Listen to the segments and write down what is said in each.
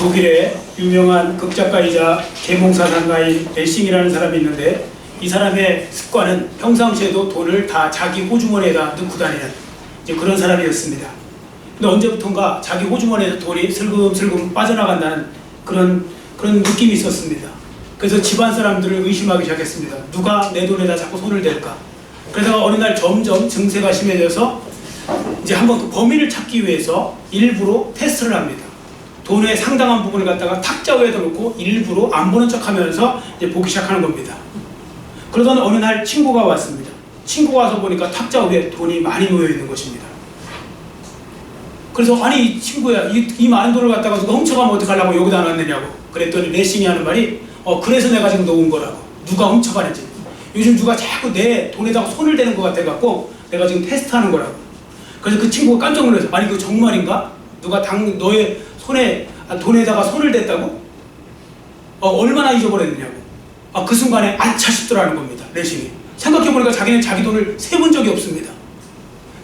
독일의 유명한 극작가이자 계몽사상가인 레싱이라는 사람이 있는데, 이 사람의 습관은 평상시에도 돈을 다 자기 호주머니에다 넣고 다니는 이제 그런 사람이었습니다. 근데 언제부턴가 자기 호주머니에서 돈이 슬금슬금 빠져나간다는 그런 느낌이 있었습니다. 그래서 집안 사람들을 의심하기 시작했습니다. 누가 내 돈에다 자꾸 손을 댈까? 그래서 어느 날 점점 증세가 심해져서 이제 한번 그 범인을 찾기 위해서 일부러 테스트를 합니다. 돈의 상당한 부분을 갖다가 탁자 위에다 놓고 일부러 안 보는 척하면서 이제 보기 시작하는 겁니다. 그러던 어느 날 친구가 왔습니다. 친구가 와서 보니까 탁자 위에 돈이 많이 놓여 있는 것입니다. 그래서 아니 친구야, 이 많은 돈을 갖다가 누가 훔쳐가면 어떡하려고 여기다 놨느냐고. 그랬더니 레싱이 하는 말이 그래서 내가 지금 놓은 거라고. 누가 훔쳐가는지. 요즘 누가 자꾸 내 돈에다가 손을 대는 것 같아갖고 내가 지금 테스트하는 거라고. 그래서 그 친구가 깜짝 놀라서 아니 이거 정말인가? 누가 너의 돈에다가 손을 댔다고? 얼마나 잊어버렸느냐고. 그 순간에 아차 싶더라는 겁니다. 레싱이. 생각해보니까 자기는 자기 돈을 세본 적이 없습니다.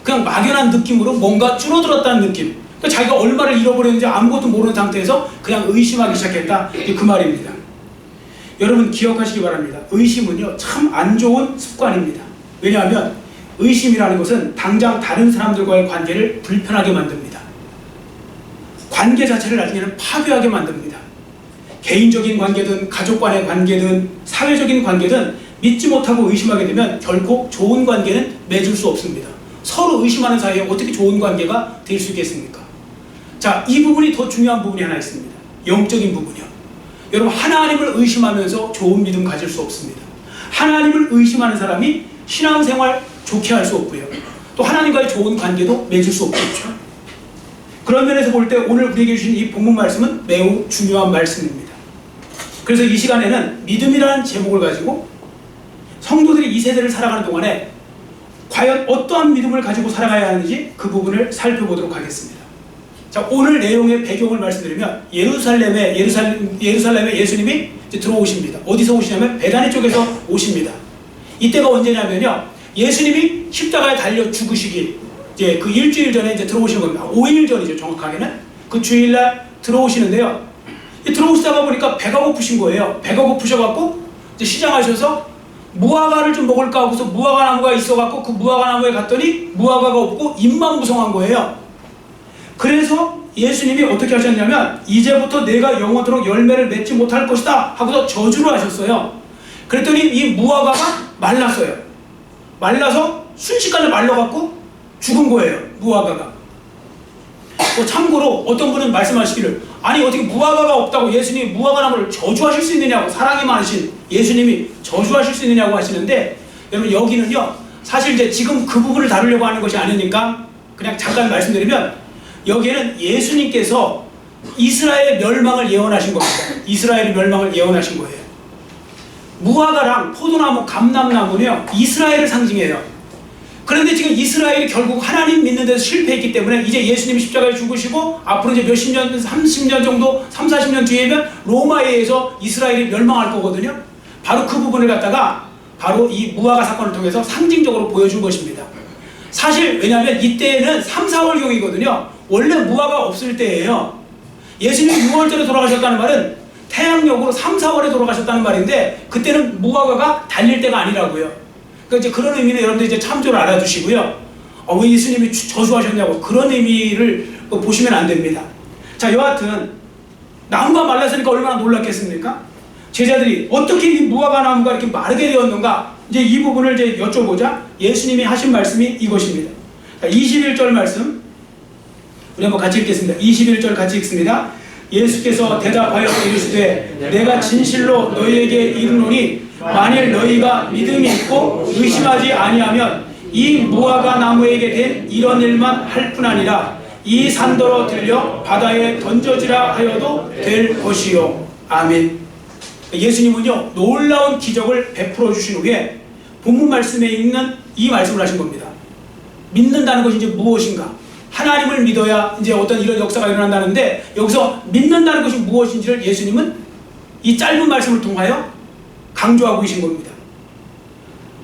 그냥 막연한 느낌으로 뭔가 줄어들었다는 느낌. 그러니까 자기가 얼마를 잃어버렸는지 아무것도 모르는 상태에서 그냥 의심하기 시작했다. 그 말입니다. 여러분 기억하시기 바랍니다. 의심은요 참 안 좋은 습관입니다. 왜냐하면 의심이라는 것은 당장 다른 사람들과의 관계를 불편하게 만듭니다. 관계 자체를 나중에는 파괴하게 만듭니다. 개인적인 관계든 가족 간의 관계든 사회적인 관계든 믿지 못하고 의심하게 되면 결코 좋은 관계는 맺을 수 없습니다. 서로 의심하는 사이에 어떻게 좋은 관계가 될 수 있겠습니까? 자, 이 부분이 더 중요한 부분이 하나 있습니다. 영적인 부분이요. 여러분 하나님을 의심하면서 좋은 믿음 가질 수 없습니다. 하나님을 의심하는 사람이 신앙생활 좋게 할 수 없고요. 또 하나님과의 좋은 관계도 맺을 수 없겠죠. 그런 면에서 볼 때 오늘 우리에게 주신 이 본문 말씀은 매우 중요한 말씀입니다. 그래서 이 시간에는 믿음이라는 제목을 가지고 성도들이 이 세대를 살아가는 동안에 과연 어떠한 믿음을 가지고 살아가야 하는지 그 부분을 살펴보도록 하겠습니다. 자, 오늘 내용의 배경을 말씀드리면 예루살렘에 예수님이 이제 들어오십니다. 어디서 오시냐면 베다니 쪽에서 오십니다. 이때가 언제냐면요, 예수님이 십자가에 달려 죽으시기 이제 그 일주일 전에 이제 들어오시는 겁니다. 5일 전이죠, 정확하게는. 그 주일날 들어오시는데요. 들어오시다가 보니까 배가 고프신 거예요. 배가 고프셔갖고 이제 시장하셔서 무화과를 좀 먹을까 하고서 무화과 나무가 있어갖고 그 무화과 나무에 갔더니 무화과가 없고 잎만 무성한 거예요. 그래서 예수님이 어떻게 하셨냐면 이제부터 내가 영원토록 열매를 맺지 못할 것이다 하고서 저주를 하셨어요. 그랬더니 이 무화과가 말랐어요. 말라서 순식간에 말라갖고 죽은 거예요, 무화과가. 참고로 어떤 분은 말씀하시기를 아니 어떻게 무화과가 없다고 예수님이 무화과 나무를 저주하실 수 있느냐고, 사랑이 많으신 예수님이 저주하실 수 있느냐고 하시는데, 여러분 여기는요 사실 이제 지금 그 부분을 다루려고 하는 것이 아니니까 그냥 잠깐 말씀드리면, 여기에는 예수님께서 이스라엘의 멸망을 예언하신 겁니다. 이스라엘의 멸망을 예언하신 거예요. 무화과랑 포도나무, 감람나무는요 이스라엘을 상징해요. 그런데 지금 이스라엘이 결국 하나님 믿는 데서 실패했기 때문에 이제 예수님이 십자가에 죽으시고 앞으로 이제 몇십 년, 30년 정도, 40년 뒤에면 로마에 의해서 이스라엘이 멸망할 거거든요. 바로 그 부분을 갖다가 바로 이 무화과 사건을 통해서 상징적으로 보여준 것입니다. 사실 왜냐하면 이때는 3, 4월경이거든요. 원래 무화과 없을 때예요. 예수님이 6월절에 돌아가셨다는 말은 태양력으로 3, 4월에 돌아가셨다는 말인데 그때는 무화과가 달릴 때가 아니라고요. 그러니까 이제 그런 의미는 여러분들 이제 참조를 알아두시고요. 왜 예수님이 저주하셨냐고 그런 의미를 보시면 안 됩니다. 자, 여하튼 나무가 말랐으니까 얼마나 놀랐겠습니까? 제자들이 어떻게 이 무화과 나무가 이렇게 마르게 되었는가? 이제 이 부분을 이제 여쭤보자 예수님이 하신 말씀이 이것입니다. 자, 21절 말씀 우리 한번 같이 읽겠습니다. 21절 같이 읽습니다. 예수께서 대답하여 이르시되 내가 진실로 너희에게 이르노니 만일 너희가 믿음이 있고 의심하지 아니하면 이 무화과 나무에게 된 이런 일만 할 뿐 아니라 이 산더러 들려 바다에 던져지라 하여도 될 것이요. 아멘. 예수님은요 놀라운 기적을 베풀어 주신 후에 본문 말씀에 있는 이 말씀을 하신 겁니다. 믿는다는 것이 이제 무엇인가? 하나님을 믿어야 이제 어떤 이런 역사가 일어난다는데, 여기서 믿는다는 것이 무엇인지를 예수님은 이 짧은 말씀을 통하여 강조하고 계신 겁니다.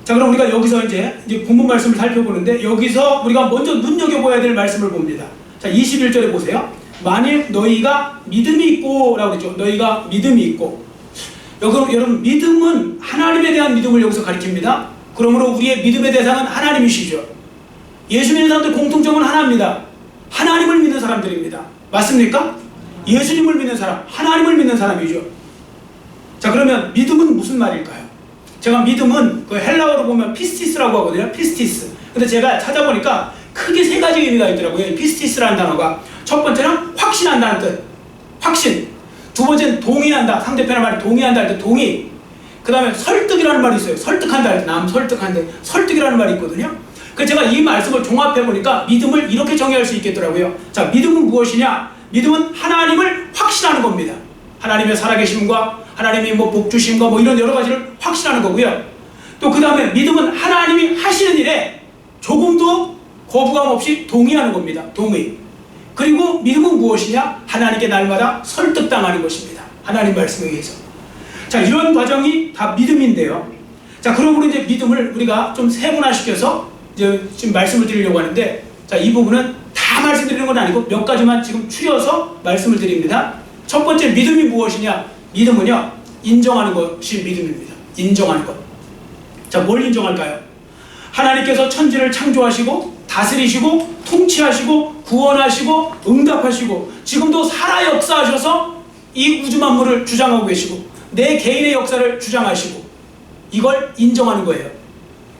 자, 그럼 우리가 여기서 이제 본문 말씀을 살펴보는데, 여기서 우리가 먼저 눈여겨봐야 될 말씀을 봅니다. 자, 21절에 보세요. 만일 너희가 믿음이 있고 라고 그랬죠. 너희가 믿음이 있고. 여러분 믿음은 하나님에 대한 믿음을 여기서 가리킵니다. 그러므로 우리의 믿음의 대상은 하나님이시죠. 예수 믿는 사람들 공통점은 하나입니다. 하나님을 믿는 사람들입니다. 맞습니까? 예수님을 믿는 사람, 하나님을 믿는 사람이죠. 자, 그러면 믿음은 무슨 말일까요? 제가 믿음은 그 헬라어로 보면 피스티스라고 하거든요. 피스티스. 근데 제가 찾아보니까 크게 세 가지 의미가 있더라고요. 피스티스라는 단어가. 첫 번째는 확신한다는 뜻. 확신. 두 번째는 동의한다. 상대편의 말에 동의한다 할 때 동의. 그 다음에 설득이라는 말이 있어요. 설득한다 할 때 남 설득한데 설득이라는 말이 있거든요. 그래서 제가 이 말씀을 종합해보니까 믿음을 이렇게 정의할 수 있겠더라고요. 자, 믿음은 무엇이냐? 믿음은 하나님을 확신하는 겁니다. 하나님의 살아계심과 하나님이 복 주심과 이런 여러 가지를 확신하는 거고요. 또 그 다음에 믿음은 하나님이 하시는 일에 조금도 거부감 없이 동의하는 겁니다. 동의. 그리고 믿음은 무엇이냐? 하나님께 날마다 설득당하는 것입니다. 하나님 말씀에 의해서. 자, 이런 과정이 다 믿음인데요. 자, 그러므로 이제 믿음을 우리가 좀 세분화시켜서 이제 지금 말씀을 드리려고 하는데, 자, 이 부분은 다 말씀드리는 건 아니고 몇 가지만 지금 추려서 말씀을 드립니다. 첫 번째, 믿음이 무엇이냐? 믿음은요, 인정하는 것이 믿음입니다. 인정하는 것. 자, 뭘 인정할까요? 하나님께서 천지를 창조하시고 다스리시고 통치하시고 구원하시고 응답하시고 지금도 살아 역사하셔서 이 우주 만물을 주장하고 계시고 내 개인의 역사를 주장하시고 이걸 인정하는 거예요.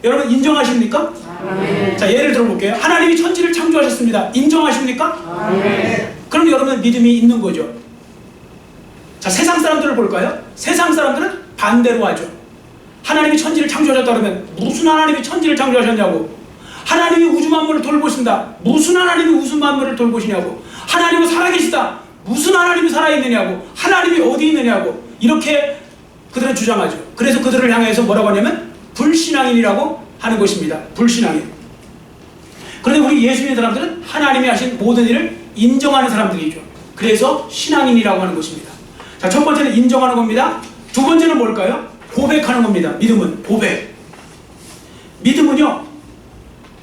여러분 인정하십니까? 아멘. 자, 예를 들어볼게요. 하나님이 천지를 창조하셨습니다. 인정하십니까? 아멘. 그럼 여러분은 믿음이 있는 거죠. 자, 세상 사람들을 볼까요? 세상 사람들은 반대로 하죠. 하나님이 천지를 창조하셨다 그러면 무슨 하나님이 천지를 창조하셨냐고. 하나님이 우주 만물을 돌보신다. 무슨 하나님이 우주 만물을 돌보시냐고. 하나님은 살아계시다. 무슨 하나님이 살아있느냐고. 하나님이 어디 있느냐고. 이렇게 그들은 주장하죠. 그래서 그들을 향해서 뭐라고 하냐면 불신앙인이라고 하는 것입니다. 불신앙인. 그런데 우리 예수 믿는 사람들은 하나님이 하신 모든 일을 인정하는 사람들이죠. 그래서 신앙인이라고 하는 것입니다. 자, 첫 번째는 인정하는 겁니다. 두 번째는 뭘까요? 고백하는 겁니다. 믿음은 고백. 믿음은요,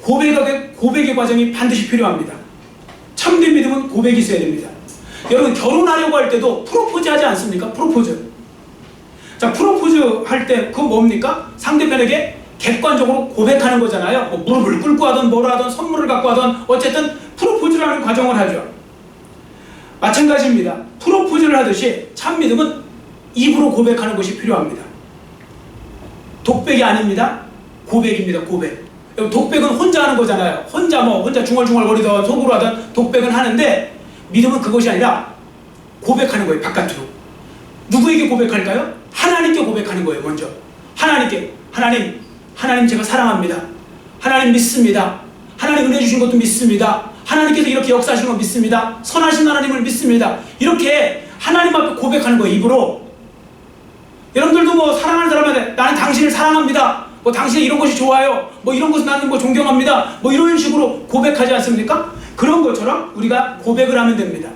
고백의 과정이 반드시 필요합니다. 참된 믿음은 고백이 있어야 됩니다. 여러분 결혼하려고 할 때도 프로포즈 하지 않습니까? 프로포즈. 자, 프로포즈 할 때 그거 뭡니까? 상대편에게 객관적으로 고백하는 거잖아요. 무릎을 꿇고 하든 뭘 하든 선물을 갖고 하든 어쨌든 프로포즈라는 과정을 하죠. 마찬가지입니다. 프로포즈를 하듯이 참 믿음은 입으로 고백하는 것이 필요합니다. 독백이 아닙니다. 고백입니다. 고백. 독백은 혼자 하는 거잖아요. 혼자 중얼중얼 거리던 속으로 하던 독백은 하는데 믿음은 그것이 아니라 고백하는 거예요. 바깥으로. 누구에게 고백할까요? 하나님께 고백하는 거예요. 먼저 하나님께. 하나님 제가 사랑합니다. 하나님 믿습니다. 하나님 은혜 주신 것도 믿습니다. 하나님께서 이렇게 역사하시는 거 믿습니다. 선하신 하나님을 믿습니다. 이렇게 하나님 앞에 고백하는 거예요. 입으로. 여러분들도 사랑하는 사람한테 나는 당신을 사랑합니다. 당신이 이런 것이 좋아요. 이런 것은 나는 존경합니다. 이런 식으로 고백하지 않습니까? 그런 것처럼 우리가 고백을 하면 됩니다.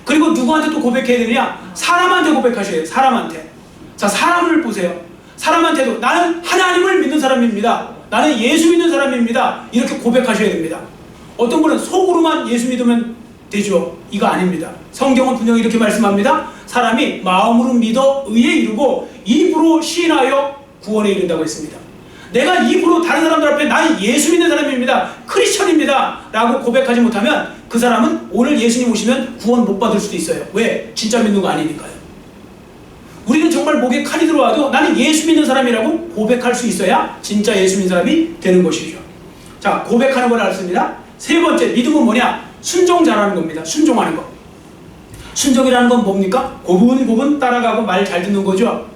그리고 누구한테 또 고백해야 되느냐? 사람한테 고백하셔야 돼요. 사람한테. 자, 사람을 보세요. 사람한테도 나는 하나님을 믿는 사람입니다. 나는 예수 믿는 사람입니다. 이렇게 고백하셔야 됩니다. 어떤 분은 속으로만 예수 믿으면 되죠. 이거 아닙니다. 성경은 분명히 이렇게 말씀합니다. 사람이 마음으로 믿어 의에 이르고 입으로 시인하여 구원에 이른다고 했습니다. 내가 입으로 다른 사람들 앞에 나는 예수 믿는 사람입니다. 크리스천입니다. 라고 고백하지 못하면 그 사람은 오늘 예수님 오시면 구원 못 받을 수도 있어요. 왜? 진짜 믿는 거 아니니까요. 우리는 정말 목에 칼이 들어와도 나는 예수 믿는 사람이라고 고백할 수 있어야 진짜 예수 믿는 사람이 되는 것이죠. 자, 고백하는 걸 알았습니다. 세 번째, 믿음은 뭐냐? 순종 잘하는 겁니다. 순종하는 거. 순종이라는 건 뭡니까? 고분고분 따라가고 말 잘 듣는 거죠.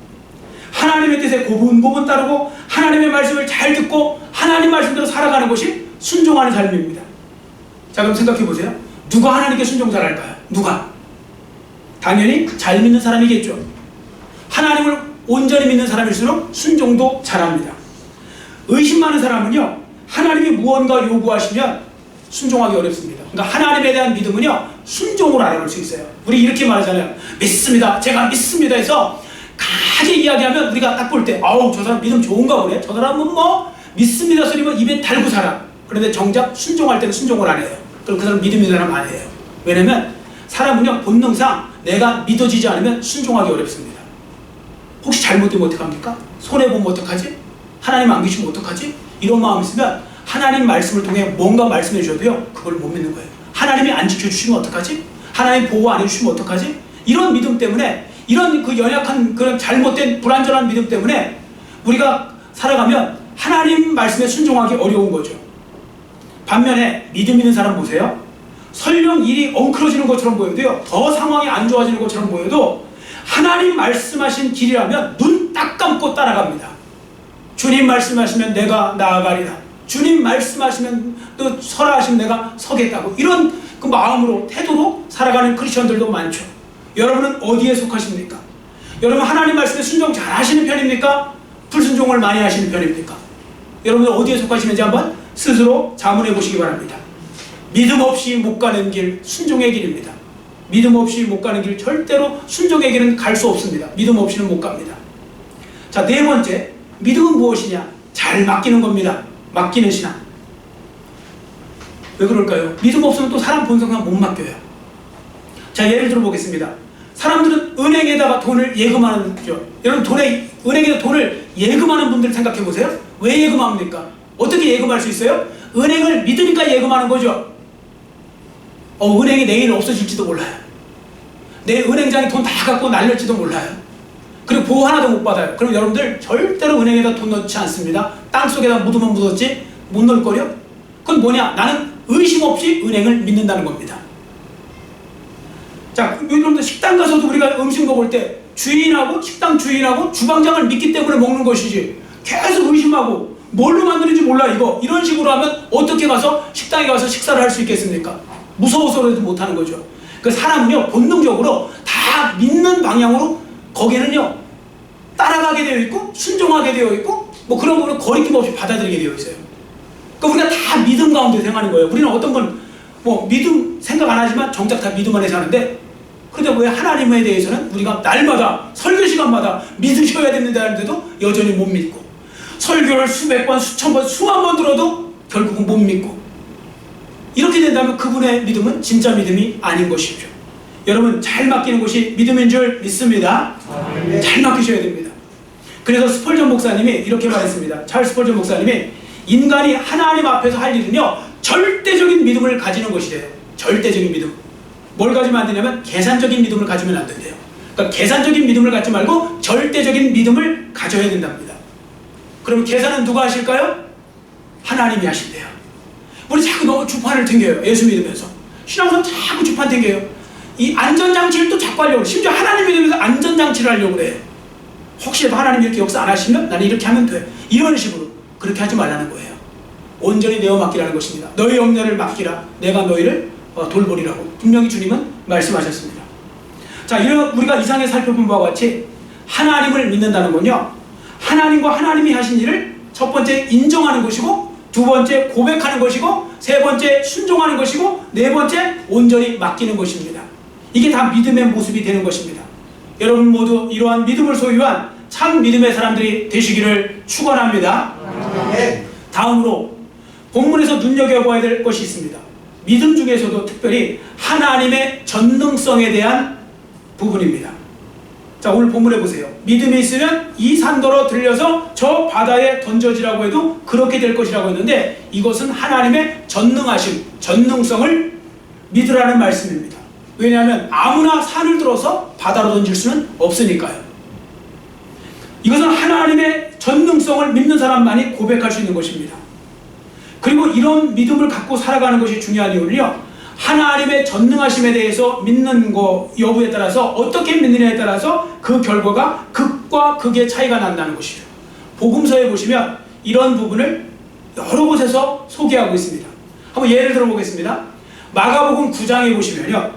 하나님의 뜻에 고분고분 따르고 하나님의 말씀을 잘 듣고 하나님 말씀대로 살아가는 것이 순종하는 삶입니다. 자, 그럼 생각해 보세요. 누가 하나님께 순종 잘할까요? 누가? 당연히 잘 믿는 사람이겠죠. 하나님을 온전히 믿는 사람일수록 순종도 잘합니다. 의심 많은 사람은요, 하나님이 무언가 요구하시면 순종하기 어렵습니다. 그러니까 하나님에 대한 믿음은요, 순종으로 알아볼 수 있어요. 우리 이렇게 말하잖아요. 믿습니다. 제가 믿습니다 해서 가지 이야기하면 우리가 딱 볼 때 아우 저 사람 믿음 좋은가 보네. 저 사람은 믿습니다 소리만 입에 달고 살아. 그런데 정작 순종할 때는 순종을 안 해요. 그럼 그 사람 믿음 있는 사람 아니에요. 왜냐면 사람은요 본능상 내가 믿어지지 않으면 순종하기 어렵습니다. 혹시 잘못되면 어떡합니까? 손해보면 어떡하지? 하나님 안 계시면 어떡하지? 이런 마음이 있으면 하나님 말씀을 통해 뭔가 말씀해 주셔도요 그걸 못 믿는 거예요. 하나님이 안 지켜주시면 어떡하지? 하나님 보호 안 해주시면 어떡하지? 이런 믿음 때문에, 이런 그 연약한 그런 잘못된 불완전한 믿음 때문에 우리가 살아가면 하나님 말씀에 순종하기 어려운 거죠. 반면에 믿음 있는 사람 보세요. 설령 일이 엉클어지는 것처럼 보여도요, 더 상황이 안 좋아지는 것처럼 보여도 하나님 말씀하신 길이라면 눈 딱 감고 따라갑니다. 주님 말씀하시면 내가 나아가리라. 주님 말씀하시면 또 서라 하시면 내가 서겠다고, 이런 그 마음으로, 태도로 살아가는 크리스천들도 많죠. 여러분은 어디에 속하십니까? 여러분 하나님 말씀에 순종 잘 하시는 편입니까? 불순종을 많이 하시는 편입니까? 여러분은 어디에 속하시는지 한번 스스로 자문해 보시기 바랍니다. 믿음 없이 못 가는 길, 순종의 길입니다. 믿음 없이 못 가는 길, 절대로 순종의 길은 갈 수 없습니다. 믿음 없이는 못 갑니다. 자, 네 번째, 믿음은 무엇이냐? 잘 맡기는 겁니다. 맡기는 신앙. 왜 그럴까요? 믿음 없으면 또 사람 본성상 못 맡겨요. 자, 예를 들어 보겠습니다. 사람들은 은행에다가 돈을 예금하는 거죠. 여러분 은행에다 돈을 예금하는 분들 생각해 보세요. 왜 예금합니까? 어떻게 예금할 수 있어요? 은행을 믿으니까 예금하는 거죠. 은행이 내일 없어질지도 몰라요. 내 은행장이 돈 다 갖고 날릴지도 몰라요. 그리고 보호 하나도 못 받아요. 그럼 여러분들 절대로 은행에다 돈 넣지 않습니다. 땅속에다 묻으면 묻었지 못 넣을 거요? 그건 뭐냐? 나는 의심 없이 은행을 믿는다는 겁니다. 자, 여러분들 식당 가서도 우리가 음식 먹을 때 주인하고, 식당 주인하고 주방장을 믿기 때문에 먹는 것이지, 계속 의심하고 뭘로 만드는지 몰라 이런 식으로 하면 어떻게 가서 식당에 가서 식사를 할 수 있겠습니까? 무서워서라도 못하는 거죠. 그 사람은요 본능적으로 다 믿는 방향으로 거기는요 따라가게 되어 있고 순종하게 되어 있고 뭐 그런 거는 거리낌 없이 받아들이게 되어 있어요. 그러니까 우리가 다 믿음 가운데 생각하는 거예요. 우리는 어떤 건 뭐 믿음 생각 안 하지만 정작 다 믿음 안에 사는데, 그런데 왜 하나님에 대해서는 우리가 날마다 설교 시간마다 믿으셔야 된다는데도 여전히 못 믿고, 설교를 수백 번, 수천 번, 수만 번 들어도 결국은 못 믿고, 이렇게 된다면 그분의 믿음은 진짜 믿음이 아닌 것이죠. 여러분 잘 맡기는 것이 믿음인 줄 믿습니다. 잘 맡기셔야 됩니다. 그래서 스펄전 목사님이 이렇게 말했습니다. 찰스 스펄전 목사님이 인간이 하나님 앞에서 할 일은요 절대적인 믿음을 가지는 것이래요. 절대적인 믿음. 뭘 가지면 안 되냐면 계산적인 믿음을 가지면 안 된대요. 그러니까 계산적인 믿음을 갖지 말고 절대적인 믿음을 가져야 된답니다. 그럼 계산은 누가 하실까요? 하나님이 하신대요. 우리 자꾸 너무 주판을 튕겨요. 예수 믿으면서 신앙생활 자꾸 주판 튕겨요. 이 안전장치를 또 자꾸 하려고, 심지어 하나님 믿으면서 안전장치를 하려고 그래요. 혹시라도 하나님이 이렇게 역사 안 하시면 나는 이렇게 하면 돼, 이런 식으로. 그렇게 하지 말라는 거예요. 온전히 내어 맡기라는 것입니다. 너희 염려를 맡기라, 내가 너희를 돌보리라고 분명히 주님은 말씀하셨습니다. 자, 우리가 이상에 살펴본 바와 같이 하나님을 믿는다는 건요 하나님과 하나님이 하신 일을 첫 번째 인정하는 것이고, 두 번째 고백하는 것이고, 세 번째 순종하는 것이고, 네 번째 온전히 맡기는 것입니다. 이게 다 믿음의 모습이 되는 것입니다. 여러분 모두 이러한 믿음을 소유한 참 믿음의 사람들이 되시기를 축원합니다. 다음으로 본문에서 눈여겨봐야 될 것이 있습니다. 믿음 중에서도 특별히 하나님의 전능성에 대한 부분입니다. 자, 오늘 본문에 보세요. 믿음이 있으면 이 산더러 들려서 저 바다에 던져지라고 해도 그렇게 될 것이라고 했는데, 이것은 하나님의 전능하심, 전능성을 믿으라는 말씀입니다. 왜냐하면 아무나 산을 들어서 바다로 던질 수는 없으니까요. 이것은 하나님의 전능성을 믿는 사람만이 고백할 수 있는 것입니다. 그리고 이런 믿음을 갖고 살아가는 것이 중요한 이유는요, 하나님의 전능하심에 대해서 믿는 거 여부에 따라서, 어떻게 믿느냐에 따라서 그 결과가 극과 극의 차이가 난다는 것이죠. 복음서에 보시면 이런 부분을 여러 곳에서 소개하고 있습니다. 한번 예를 들어 보겠습니다. 마가복음 9장에 보시면요,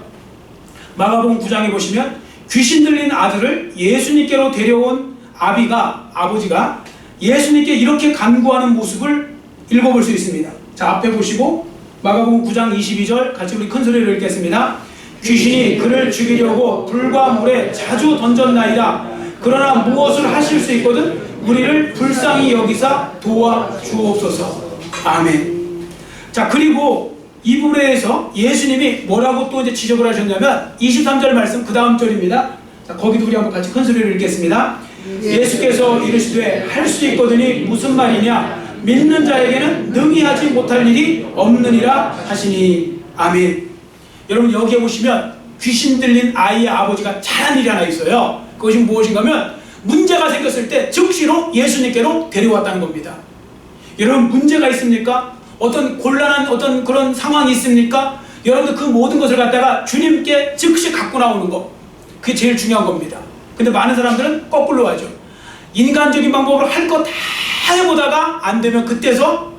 마가복음 9장에 보시면 귀신 들린 아들을 예수님께로 데려온 아버지가 예수님께 이렇게 간구하는 모습을 읽어볼 수 있습니다. 자, 앞에 보시고 마가복음 9장 22절 같이 우리 큰 소리로 읽겠습니다. 귀신이 그를 죽이려고 불과 물에 자주 던졌나이다. 그러나 무엇을 하실 수 있거든 우리를 불쌍히 여기사 도와주옵소서. 아멘. 자, 그리고 이 부분에 대해서 예수님이 뭐라고 또 이제 지적을 하셨냐면 23절 말씀 그 다음 절입니다. 자, 거기도 우리 한번 같이 큰 소리로 읽겠습니다. 예수께서 이르시되 할 수 있거든이 무슨 말이냐? 믿는 자에게는 능히 하지 못할 일이 없느니라 하시니. 아멘. 여러분 여기에 보시면 귀신 들린 아이의 아버지가 잘한 일이 하나 있어요. 그것이 무엇인가 하면 문제가 생겼을 때 즉시로 예수님께로 데려왔다는 겁니다. 여러분 문제가 있습니까? 어떤 곤란한 어떤 그런 상황이 있습니까? 여러분들 그 모든 것을 갖다가 주님께 즉시 갖고 나오는 거, 그게 제일 중요한 겁니다. 근데 많은 사람들은 거꾸로 하죠. 인간적인 방법으로 할 거 다 해보다가 안 되면 그때서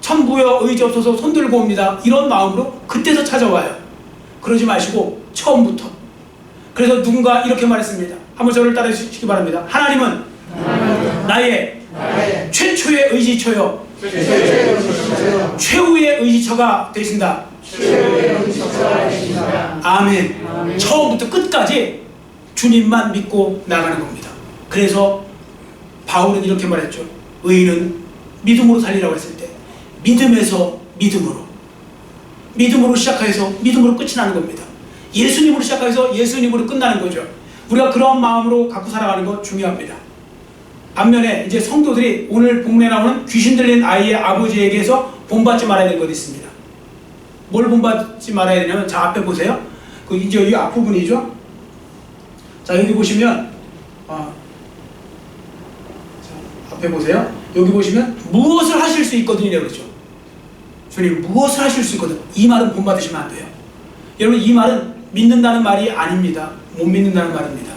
천부여 의지 없어서 손 들고 옵니다. 이런 마음으로 그때서 찾아와요. 그러지 마시고 처음부터. 그래서 누군가 이렇게 말했습니다. 한번 저를 따라 주시기 바랍니다. 하나님은 나의 최초의 의지처요 최후의 의지처가 되신다. 아멘. 처음부터 끝까지 주님만 믿고 나가는 겁니다. 그래서 바울은 이렇게 말했죠. 의인은 믿음으로 살리라고 했을 때 믿음에서 믿음으로 시작해서 믿음으로 끝이 나는 겁니다. 예수님으로 시작해서 예수님으로 끝나는 거죠. 우리가 그런 마음으로 갖고 살아가는 거 중요합니다. 반면에 이제 성도들이 오늘 본문에 나오는 귀신 들린 아이의 아버지에게서 본받지 말아야 될 것이 있습니다. 뭘 본받지 말아야 되냐면, 자 앞에 보세요. 그 이제 이 앞부분이죠. 자 여기 보시면 자, 앞에 보세요. 여기 보시면 무엇을 하실 수 있거든요 그러죠. 주님 무엇을 하실 수 있거든. 이 말은 본받으시면 안 돼요. 여러분 이 말은 믿는다는 말이 아닙니다. 못 믿는다는 말입니다.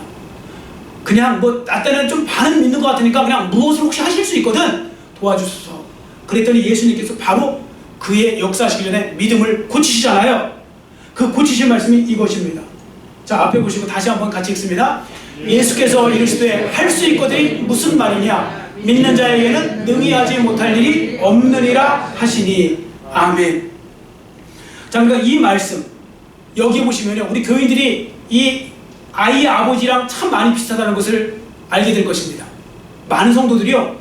그냥 뭐 나 때는 좀 반은 믿는 것 같으니까 그냥 무엇을 혹시 하실 수 있거든 도와주소서. 그랬더니 예수님께서 바로 그의 역사하시기 전에 믿음을 고치시잖아요. 그 고치신 말씀이 이것입니다. 자 앞에 보시고 다시 한번 같이 읽습니다. 예수께서 이르시되 할 수 있거든이 무슨 말이냐? 믿는 자에게는 능히 하지 못할 일이 없느니라 하시니. 아멘. 자 그러니까 이 말씀 여기 보시면요 우리 교인들이 이 아이의 아버지랑 참 많이 비슷하다는 것을 알게 될 것입니다. 많은 성도들이요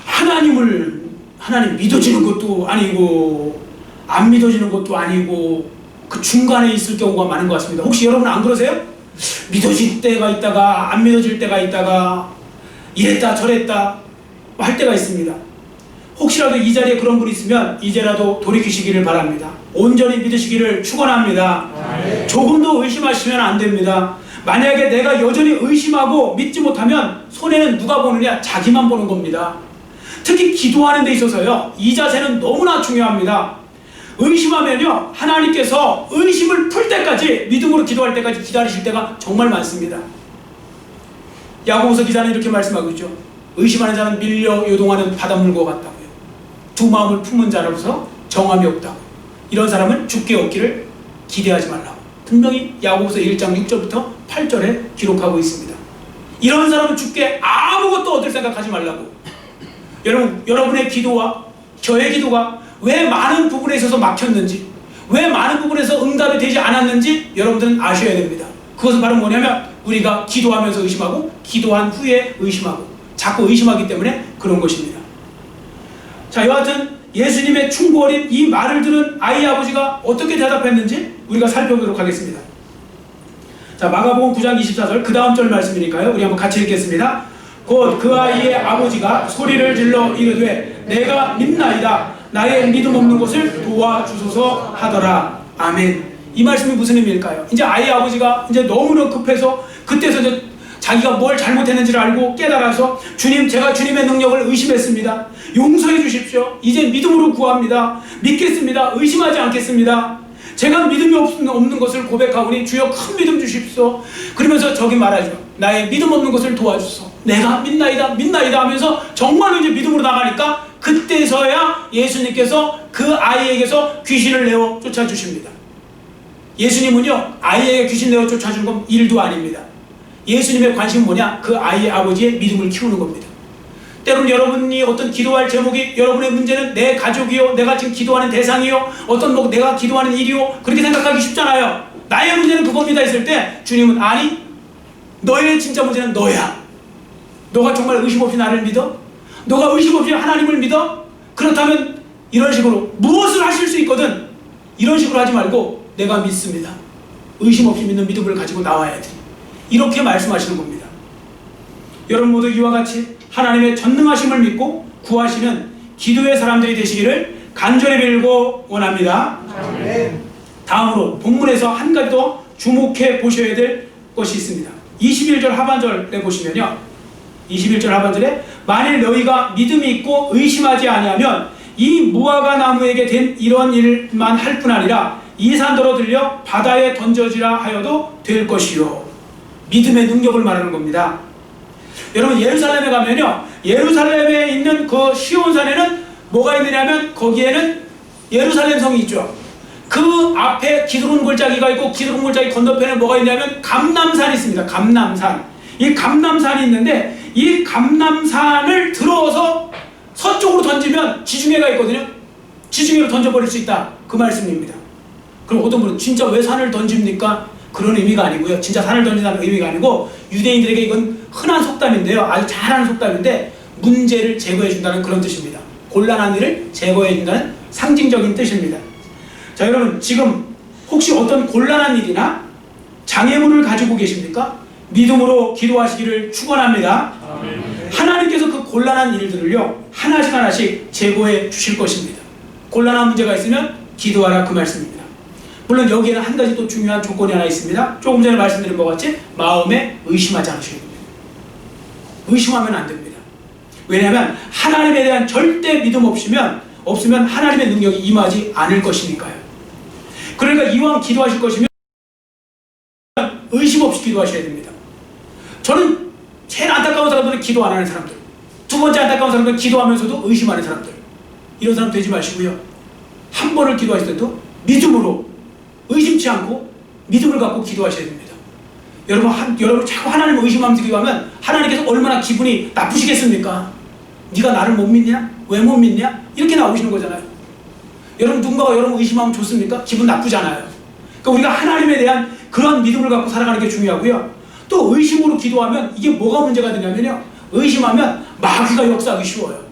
하나님 믿어지는 것도 아니고 안 믿어지는 것도 아니고 그 중간에 있을 경우가 많은 것 같습니다. 혹시 여러분 안 그러세요? 믿어질 때가 있다가 안 믿어질 때가 있다가 이랬다 저랬다 할 때가 있습니다. 혹시라도 이 자리에 그런 분이 있으면 이제라도 돌이키시기를 바랍니다. 온전히 믿으시기를 축원합니다. 조금도 의심하시면 안 됩니다. 만약에 내가 여전히 의심하고 믿지 못하면 손해는 누가 보느냐? 자기만 보는 겁니다. 특히 기도하는 데 있어서요 이 자세는 너무나 중요합니다. 의심하면요 하나님께서 의심을 풀 때까지 믿음으로 기도할 때까지 기다리실 때가 정말 많습니다. 야고보서 기자는 이렇게 말씀하고 있죠. 의심하는 자는 밀려 요동하는 바닷물과 같다고요. 두 마음을 품은 자로서 정함이 없다고. 이런 사람은 죽게 얻기를 기대하지 말라고 분명히 야고보서 1장 6절부터 8절에 기록하고 있습니다. 이런 사람은 죽게 아무것도 얻을 생각하지 말라고. 여러분의 기도와 저의 기도가 왜 많은 부분에 있어서 막혔는지, 왜 많은 부분에서 응답이 되지 않았는지 여러분들은 아셔야 됩니다. 그것은 바로 뭐냐면 우리가 기도하면서 의심하고 기도한 후에 의심하고 자꾸 의심하기 때문에 그런 것입니다. 자, 여하튼 예수님의 충고 어린 이 말을 들은 아이 아버지가 어떻게 대답했는지 우리가 살펴보도록 하겠습니다. 자, 마가복음 9장 24절 그 다음 절 말씀이니까요. 우리 한번 같이 읽겠습니다. 곧 그 아이의 아버지가 소리를 질러 이르되 내가 믿나이다. 나의 믿음 없는 것을 도와주소서 하더라. 아멘. 이 말씀이 무슨 의미일까요? 이제 아이 아버지가 이제 너무나 급해서 그때서 이제 자기가 뭘 잘못했는지를 알고 깨달아서 주님, 제가 주님의 능력을 의심했습니다. 용서해 주십시오. 이제 믿음으로 구합니다. 믿겠습니다. 의심하지 않겠습니다. 제가 믿음이 없는 것을 고백하오니 주여 큰 믿음 주십시오. 그러면서 저기 말하죠. 나의 믿음 없는 것을 도와주소. 내가 믿나이다 믿나이다 하면서 정말로 이제 믿음으로 나가니까 그때서야 예수님께서 그 아이에게서 귀신을 내어 쫓아주십니다. 예수님은요 아이에게 귀신 내어 쫓아주는 건 일도 아닙니다. 예수님의 관심은 뭐냐? 그 아이의 아버지의 믿음을 키우는 겁니다. 때로는 여러분이 어떤 기도할 제목이 여러분의 문제는 내 가족이요, 내가 지금 기도하는 대상이요, 어떤 뭐 내가 기도하는 일이요, 그렇게 생각하기 쉽잖아요. 나의 문제는 그겁니다 했을 때 주님은 아니, 너의 진짜 문제는 너야. 너가 정말 의심 없이 나를 믿어? 너가 의심 없이 하나님을 믿어? 그렇다면 이런 식으로 무엇을 하실 수 있거든 이런 식으로 하지 말고 내가 믿습니다. 의심 없이 믿는 믿음을 가지고 나와야 돼. 이렇게 말씀하시는 겁니다. 여러분 모두 이와 같이 하나님의 전능하심을 믿고 구하시는 기도의 사람들이 되시기를 간절히 빌고 원합니다. 다음으로 본문에서 한 가지 더 주목해 보셔야 될 것이 있습니다. 21절 하반절에 보시면요, 21절 하반절에 만일 너희가 믿음이 있고 의심하지 아니하면 이 무화과 나무에게 된 이런 일만 할 뿐 아니라 이 산더러 들려 바다에 던져지라 하여도 될 것이요. 믿음의 능력을 말하는 겁니다. 여러분 예루살렘에 가면요, 예루살렘에 있는 그 시온산에는 뭐가 있느냐면 거기에는 예루살렘 성이 있죠. 그 앞에 기드론 골짜기가 있고 기드론 골짜기 건너편에 뭐가 있냐면 감람산이 있습니다. 감람산. 이 감람산이 있는데 이 감람산을 들어서 서쪽으로 던지면 지중해가 있거든요. 지중해로 던져버릴 수 있다. 그 말씀입니다. 그럼 어떤 분은 진짜 왜 산을 던집니까? 그런 의미가 아니고요. 진짜 산을 던진다는 의미가 아니고 유대인들에게 이건 흔한 속담인데요. 아주 잘하는 속담인데 문제를 제거해 준다는 그런 뜻입니다. 곤란한 일을 제거해 준다는 상징적인 뜻입니다. 자, 여러분 지금 혹시 어떤 곤란한 일이나 장애물을 가지고 계십니까? 믿음으로 기도하시기를 축원합니다. 하나님께서 그 곤란한 일들을요 하나씩 하나씩 제거해 주실 것입니다. 곤란한 문제가 있으면 기도하라 그 말씀입니다. 물론 여기에는 한 가지 또 중요한 조건이 하나 있습니다. 조금 전에 말씀드린 것 같이 마음에 의심하지 않으셔야 됩니다. 의심하면 안 됩니다. 왜냐하면 하나님에 대한 절대 믿음 없으면 하나님의 능력이 임하지 않을 것이니까요. 그러니까 이왕 기도하실 것이면 의심 없이 기도하셔야 됩니다. 저는 제일 안타까운 사람들은 기도 안 하는 사람들, 두 번째 안타까운 사람들은 기도하면서도 의심하는 사람들, 이런 사람 되지 마시고요. 한 번을 기도하실 때도 믿음으로 의심치 않고 믿음을 갖고 기도하셔야 됩니다. 여러분 자꾸 하나님을 의심하면서 기도하면 하나님께서 얼마나 기분이 나쁘시겠습니까? 네가 나를 못 믿냐? 왜 못 믿냐? 이렇게 나오시는 거잖아요. 여러분 누군가가 여러분 의심하면 좋습니까? 기분 나쁘잖아요. 그러니까 우리가 하나님에 대한 그런 믿음을 갖고 살아가는 게 중요하고요. 또 의심으로 기도하면 이게 뭐가 문제가 되냐면요, 의심하면 마귀가 역사하기 쉬워요.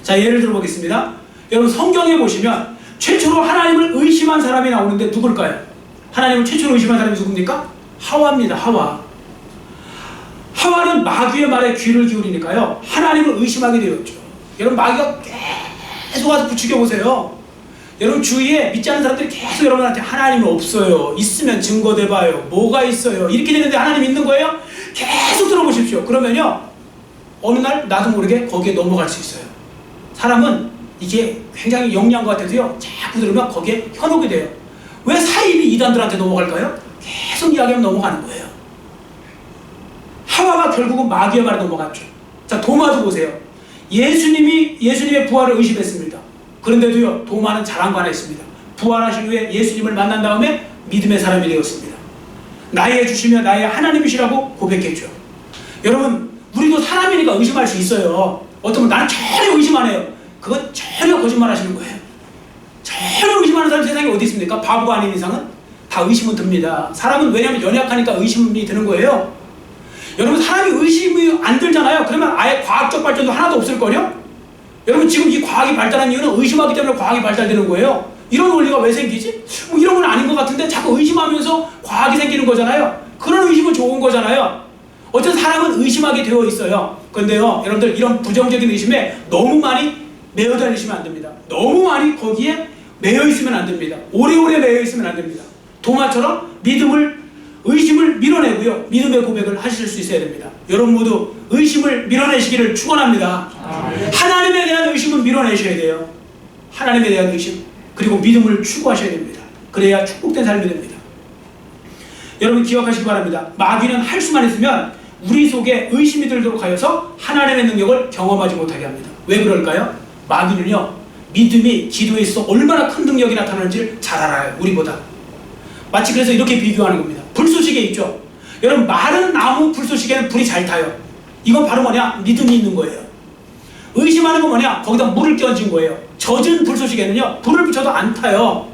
자, 예를 들어 보겠습니다. 여러분 성경에 보시면 최초로 하나님을 의심한 사람이 나오는데 누굴까요? 하나님을 최초로 의심한 사람이 누굽니까? 하와입니다. 하와는 마귀의 말에 귀를 기울이니까요 하나님을 의심하게 되었죠. 여러분 마귀가 계속 와서 부추겨보세요. 여러분 주위에 믿지 않는 사람들이 계속 여러분한테 하나님은 없어요, 있으면 증거대봐요, 뭐가 있어요, 이렇게 되는데 하나님 있는 거예요? 계속 들어보십시오. 그러면요 어느 날 나도 모르게 거기에 넘어갈 수 있어요. 사람은 이게 굉장히 영리한 것 같아도요 자꾸 들으면 거기에 현혹이 돼요. 왜 사입이 이단들한테 넘어갈까요? 계속 이야기하면 넘어가는 거예요. 하와가 결국은 마귀의 말에 넘어갔죠. 자, 도마도 보세요. 예수님의 부활을 의심했습니다. 그런데도요 도마는 잘한 거 하나 있습니다. 부활하신 후에 예수님을 만난 다음에 믿음의 사람이 되었습니다. 나의 주시며 나의 하나님이시라고 고백했죠. 여러분 우리도 사람이니까 의심할 수 있어요. 어떤 분 나는 전혀 의심 안 해요. 그건 전혀 거짓말 하시는 거예요. 전혀 의심하는 사람이 세상에 어디 있습니까? 바보가 아닌 이상은 다 의심은 듭니다. 사람은 왜냐하면 연약하니까 의심이 드는 거예요. 여러분 사람이 의심이 안 들잖아요. 그러면 아예 과학적 발전도 하나도 없을걸요? 여러분 지금 이 과학이 발달한 이유는 의심하기 때문에 과학이 발달되는 거예요. 이런 원리가 왜 생기지? 뭐 이런 건 아닌 것 같은데 자꾸 의심하면서 과학이 생기는 거잖아요. 그런 의심은 좋은 거잖아요. 어쨌든 사람은 의심하게 되어 있어요. 그런데요 여러분들 이런 부정적인 의심에 너무 많이 매여 다니시면 안 됩니다. 너무 많이 거기에 매여 있으면 안 됩니다. 오래오래 매여 있으면 안 됩니다. 도마처럼 의심을 밀어내고요 믿음의 고백을 하실 수 있어야 됩니다. 여러분 모두 의심을 밀어내시기를 축원합니다. 하나님에 대한 의심은 밀어내셔야 돼요. 하나님에 대한 의심 그리고 믿음을 추구하셔야 됩니다. 그래야 축복된 삶이 됩니다. 여러분 기억하시기 바랍니다. 마귀는 할 수만 있으면 우리 속에 의심이 들도록 하여서 하나님의 능력을 경험하지 못하게 합니다. 왜 그럴까요? 마귀는요 믿음이 기도에 있어 얼마나 큰 능력이 나타나는지를 잘 알아요. 우리보다. 마치 그래서 이렇게 비교하는 겁니다. 불쏘시개 있죠. 여러분 마른 나무 불쏘시개는 불이 잘 타요. 이건 바로 뭐냐? 믿음이 있는 거예요. 의심하는 건 뭐냐? 거기다 물을 끼얹은 거예요. 젖은 불쏘시개는요 불을 붙여도 안 타요.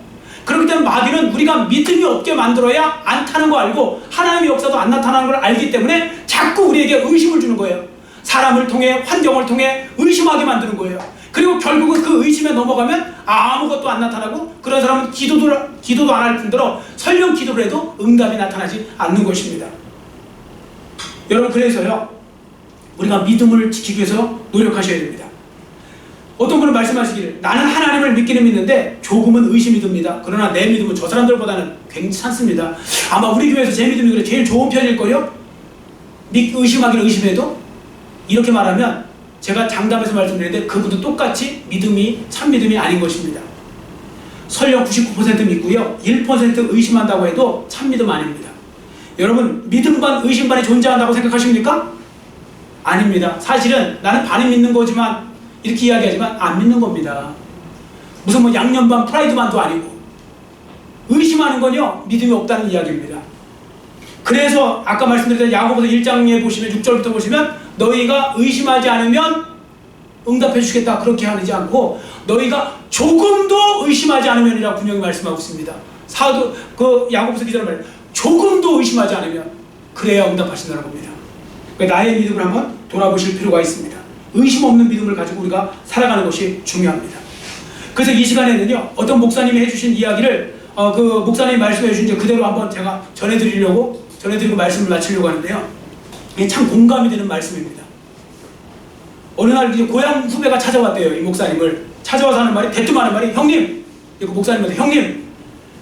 그렇기 때문에 마귀는 우리가 믿음이 없게 만들어야 안 타는 거 알고 하나님의 역사도 안 나타나는 걸 알기 때문에 자꾸 우리에게 의심을 주는 거예요. 사람을 통해 환경을 통해 의심하게 만드는 거예요. 그리고 결국은 그 의심에 넘어가면 아무것도 안 나타나고 그런 사람은 기도도 안 할 뿐더러 설령 기도를 해도 응답이 나타나지 않는 것입니다. 여러분, 그래서요, 우리가 믿음을 지키기 위해서 노력하셔야 됩니다. 어떤 분은 말씀하시기를, 나는 하나님을 믿기는 믿는데 조금은 의심이 듭니다. 그러나 내 믿음은 저 사람들보다는 괜찮습니다. 아마 우리 교회에서 제 믿음이 그래 제일 좋은 편일걸요? 의심하기는 의심해도? 이렇게 말하면 제가 장담해서 말씀드리는데 그분도 똑같이 참 믿음이 아닌 것입니다. 설령 99% 믿고요, 1% 의심한다고 해도 참 믿음 아닙니다. 여러분, 믿음 반 의심 반이 존재한다고 생각하십니까? 아닙니다. 사실은 나는 반은 믿는 거지만 이렇게 이야기하지만 안 믿는 겁니다. 무슨 뭐 양념 반 프라이드 반도 아니고, 의심하는 건요 믿음이 없다는 이야기입니다. 그래서 아까 말씀드렸던 야고보서 1장에 보시면 6절부터 보시면 너희가 의심하지 않으면 응답해 주겠다 그렇게 하지 않고 너희가 조금도 의심하지 않으면이라고 분명히 말씀하고 있습니다. 야고보서 기자는 말이에요. 조금도 의심하지 않으면 그래야 응답하신다는 겁니다. 그러니까 나의 믿음을 한번 돌아보실 필요가 있습니다. 의심 없는 믿음을 가지고 우리가 살아가는 것이 중요합니다. 그래서 이 시간에는요, 어떤 목사님이 해주신 이야기를 그 목사님이 말씀해 주신 이제 그대로 한번 제가 전해드리고 말씀을 마치려고 하는데요, 이게 참 공감이 되는 말씀입니다. 어느 날 이제 고향 후배가 찾아왔대요. 이 목사님을 찾아와서 하는 말이, 대뜸 하는 말이, 형님, 그 목사님한테, 형님,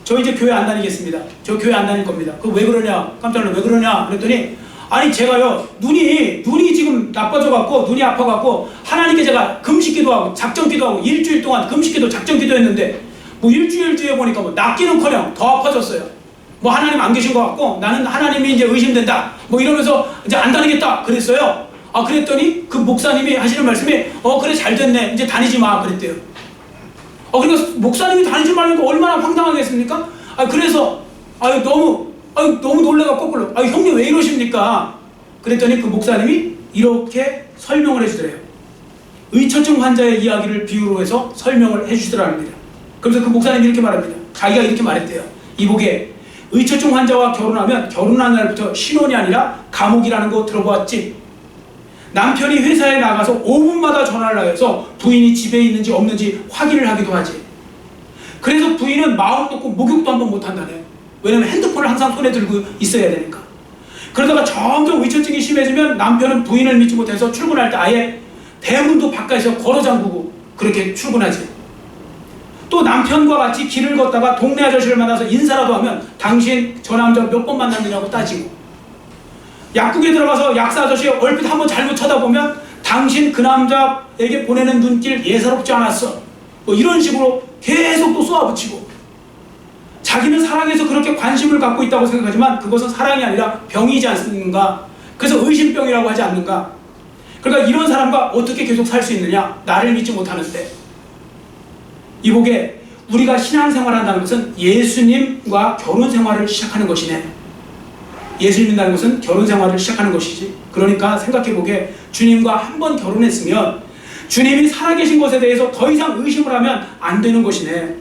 저 이제 교회 안 다니겠습니다. 저 교회 안 다닐 겁니다. 그 왜 그러냐? 깜짝 놀라, 왜 그러냐? 그랬더니, 아니 제가요, 눈이 지금 나빠져갖고, 눈이 아파갖고 하나님께 제가 금식기도하고 작정기도하고 일주일 동안 금식기도 작정기도했는데 뭐 일주일 뒤에 보니까 뭐 낫기는커녕 더 아파졌어요. 뭐 하나님 안 계신 것 같고 나는 하나님이 이제 의심된다 뭐 이러면서 이제 안 다니겠다 그랬어요. 그랬더니 그 목사님이 하시는 말씀이 그래 잘 됐네 이제 다니지 마 그랬대요. 그러니까 목사님이 다니지 말라니까 얼마나 황당하겠습니까? 그래서 너무 놀래갖고 거꾸로 형님 왜 이러십니까? 그랬더니 그 목사님이 이렇게 설명을 해주더래요. 의처증 환자의 이야기를 비유로 해서 설명을 해주시더랍니다. 그래서 그 목사님이 이렇게 말합니다. 자기가 이렇게 말했대요. 이보게, 의처증 환자와 결혼하면 결혼한 날부터 신혼이 아니라 감옥이라는 거 들어보았지? 남편이 회사에 나가서 5분마다 전화를 해서 부인이 집에 있는지 없는지 확인을 하기도 하지. 그래서 부인은 마음 놓고 목욕도 한번 못한다네. 왜냐면 핸드폰을 항상 손에 들고 있어야 되니까. 그러다가 점점 의처증이 심해지면 남편은 부인을 믿지 못해서 출근할 때 아예 대문도 바깥에서 걸어 잠그고 그렇게 출근하지. 또 남편과 같이 길을 걷다가 동네 아저씨를 만나서 인사라도 하면 당신 저 남자 몇 번 만났느냐고 따지고, 약국에 들어가서 약사 아저씨 얼핏 한번 잘못 쳐다보면 당신 그 남자에게 보내는 눈길 예사롭지 않았어 뭐 이런 식으로 계속 또 쏘아붙이고, 자기는 사랑해서 그렇게 관심을 갖고 있다고 생각하지만 그것은 사랑이 아니라 병이지 않습니까? 그래서 의심병이라고 하지 않는가? 그러니까 이런 사람과 어떻게 계속 살 수 있느냐? 나를 믿지 못하는데. 이보게, 우리가 신앙생활을 한다는 것은 예수님과 결혼생활을 시작하는 것이네. 예수님 믿는다는 것은 결혼생활을 시작하는 것이지. 그러니까 생각해보게, 주님과 한 번 결혼했으면 주님이 살아계신 것에 대해서 더 이상 의심을 하면 안 되는 것이네.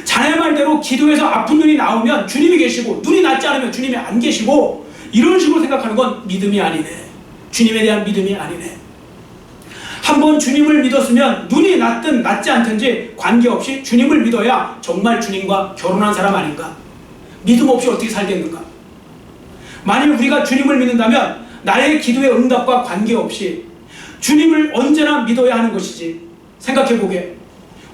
자네 말대로 기도해서 아픈 눈이 나오면 주님이 계시고 눈이 낫지 않으면 주님이 안 계시고 이런 식으로 생각하는 건 믿음이 아니네. 주님에 대한 믿음이 아니네. 한번 주님을 믿었으면 눈이 낫든 낫지 않든지 관계없이 주님을 믿어야 정말 주님과 결혼한 사람 아닌가? 믿음 없이 어떻게 살겠는가? 만일 우리가 주님을 믿는다면 나의 기도의 응답과 관계없이 주님을 언제나 믿어야 하는 것이지. 생각해보게,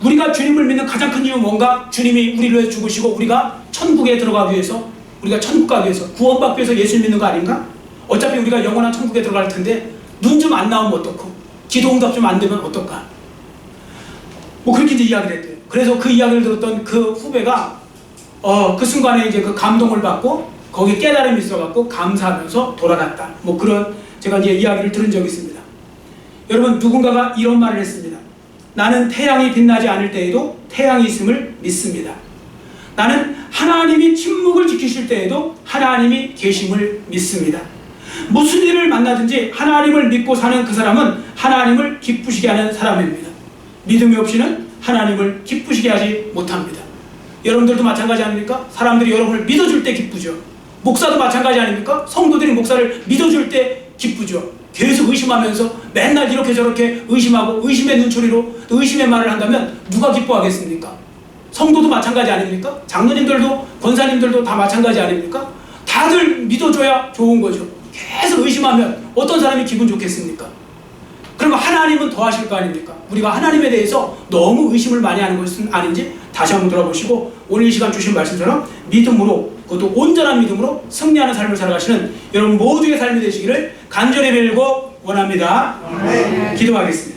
우리가 주님을 믿는 가장 큰 이유는 뭔가? 주님이 우리를 위해 죽으시고 우리가 천국에 들어가기 위해서, 우리가 천국 가기 위해서, 구원받기 위해서 예수 믿는 거 아닌가? 어차피 우리가 영원한 천국에 들어갈 텐데 눈 좀 안 나오면 어떡고, 기도 응답 좀 안 되면 어떨까? 뭐 그렇게 이제 이야기를 했대요. 그래서 그 이야기를 들었던 그 후배가 그 순간에 이제 그 감동을 받고 거기에 깨달음이 있어갖고 감사하면서 돌아갔다. 뭐 그런 제가 이제 이야기를 들은 적이 있습니다. 여러분, 누군가가 이런 말을 했습니다. 나는 태양이 빛나지 않을 때에도 태양이 있음을 믿습니다. 나는 하나님이 침묵을 지키실 때에도 하나님이 계심을 믿습니다. 무슨 일을 만나든지 하나님을 믿고 사는 그 사람은 하나님을 기쁘시게 하는 사람입니다. 믿음이 없이는 하나님을 기쁘시게 하지 못합니다. 여러분들도 마찬가지 아닙니까? 사람들이 여러분을 믿어줄 때 기쁘죠. 목사도 마찬가지 아닙니까? 성도들이 목사를 믿어줄 때 기쁘죠. 계속 의심하면서 맨날 이렇게 저렇게 의심하고 의심의 눈초리로 또 의심의 말을 한다면 누가 기뻐하겠습니까? 성도도 마찬가지 아닙니까? 장로님들도 권사님들도 다 마찬가지 아닙니까? 다들 믿어줘야 좋은 거죠. 계속 의심하면 어떤 사람이 기분 좋겠습니까? 그러면 하나님은 더 하실 거 아닙니까? 우리가 하나님에 대해서 너무 의심을 많이 하는 것은 아닌지 다시 한번 돌아보시고 오늘 이 시간 주신 말씀처럼 믿음으로, 그것도 온전한 믿음으로 승리하는 삶을 살아가시는 여러분 모두의 삶이 되시기를 간절히 빌고 원합니다. 기도하겠습니다.